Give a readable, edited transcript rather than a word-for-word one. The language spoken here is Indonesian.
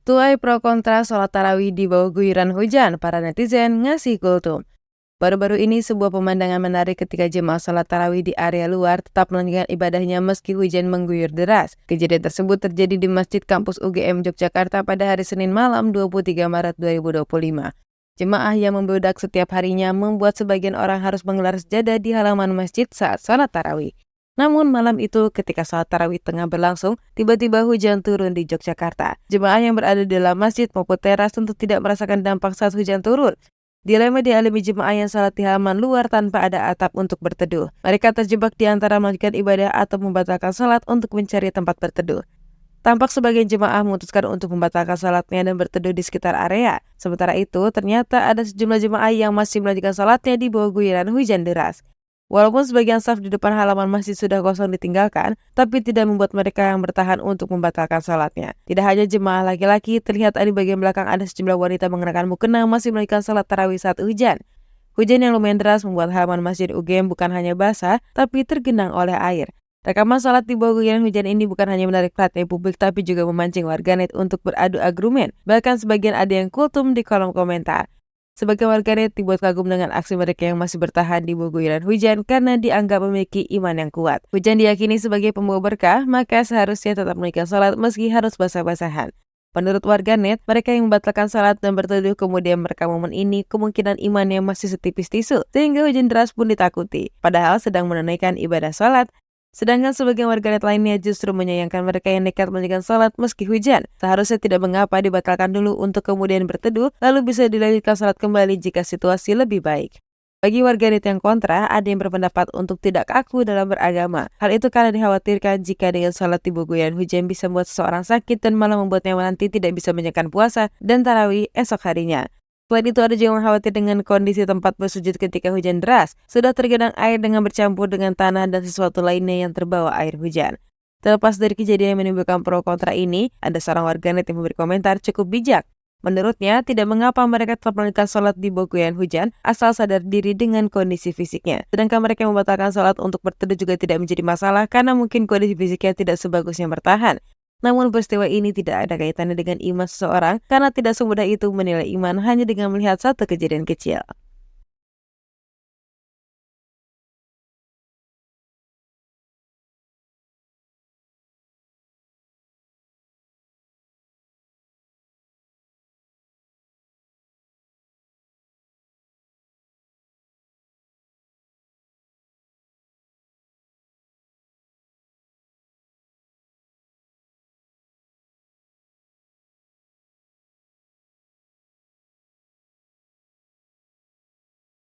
Tuai pro kontra sholat tarawih di bawah guyuran hujan, para netizen ngasih kultum. Baru-baru ini sebuah pemandangan menarik ketika jemaah sholat tarawih di area luar tetap melanjutkan ibadahnya meski hujan mengguyur deras. Kejadian tersebut terjadi di Masjid Kampus UGM Yogyakarta pada hari Senin malam 23 Maret 2025. Jemaah yang membludak setiap harinya membuat sebagian orang harus menggelar sejadah di halaman masjid saat sholat tarawih. Namun malam itu ketika sholat tarawih tengah berlangsung, tiba-tiba hujan turun di Yogyakarta. Jemaah yang berada di dalam masjid maupun teras tentu tidak merasakan dampak saat hujan turun. Dilema dialami jemaah yang salat di halaman luar tanpa ada atap untuk berteduh. Mereka terjebak di antara melanjutkan ibadah atau membatalkan salat untuk mencari tempat berteduh. Tampak sebagian jemaah memutuskan untuk membatalkan salatnya dan berteduh di sekitar area. Sementara itu, ternyata ada sejumlah jemaah yang masih melanjutkan salatnya di bawah guyuran hujan deras. Walaupun sebagian saf di depan halaman masjid sudah kosong ditinggalkan, tapi tidak membuat mereka yang bertahan untuk membatalkan salatnya. Tidak hanya jemaah laki-laki, terlihat di bagian belakang ada sejumlah wanita mengenakan mukena masih melanjutkan salat tarawih saat hujan. Hujan yang lumayan deras membuat halaman masjid UGM bukan hanya basah, tapi tergenang oleh air. Rekaman salat di bawah guyuran hujan ini bukan hanya menarik perhatian publik, tapi juga memancing warganet untuk beradu argumen. Bahkan sebagian ada yang kultum di kolom komentar. Sebagai warganet dibuat kagum dengan aksi mereka yang masih bertahan di bawah guyuran hujan karena dianggap memiliki iman yang kuat. Hujan diyakini sebagai pembawa berkah, maka seharusnya tetap menunaikan salat meski harus basah-basahan. Menurut warganet, mereka yang membatalkan salat dan berteduh kemudian merekam momen ini kemungkinan imannya masih setipis tisu, sehingga hujan deras pun ditakuti. Padahal sedang menunaikan ibadah salat. Sedangkan sebagian warganet lainnya justru menyayangkan mereka yang nekat menunaikan salat meski hujan. Seharusnya tidak mengapa dibatalkan dulu untuk kemudian berteduh, lalu bisa dilanjutkan salat kembali jika situasi lebih baik. Bagi warganet yang kontra, ada yang berpendapat untuk tidak kaku dalam beragama. Hal itu karena dikhawatirkan jika dengan salat di bawah guyuran hujan bisa membuat seseorang sakit dan malah membuatnya nanti tidak bisa menjalankan puasa dan tarawih esok harinya. Selain itu ada juga yang khawatir dengan kondisi tempat bersujud ketika hujan deras. Sudah tergenang air dengan bercampur dengan tanah dan sesuatu lainnya yang terbawa air hujan. Terlepas dari kejadian yang menimbulkan pro kontra ini, ada seorang warganet yang memberi komentar cukup bijak. Menurutnya, tidak mengapa mereka tetap melanjutkan sholat di bawah guyuran hujan asal sadar diri dengan kondisi fisiknya. Sedangkan mereka yang membatalkan sholat untuk berteduh juga tidak menjadi masalah karena mungkin kondisi fisiknya tidak sebagus yang bertahan. Namun peristiwa ini tidak ada kaitannya dengan iman seseorang karena tidak semudah itu menilai iman hanya dengan melihat satu kejadian kecil.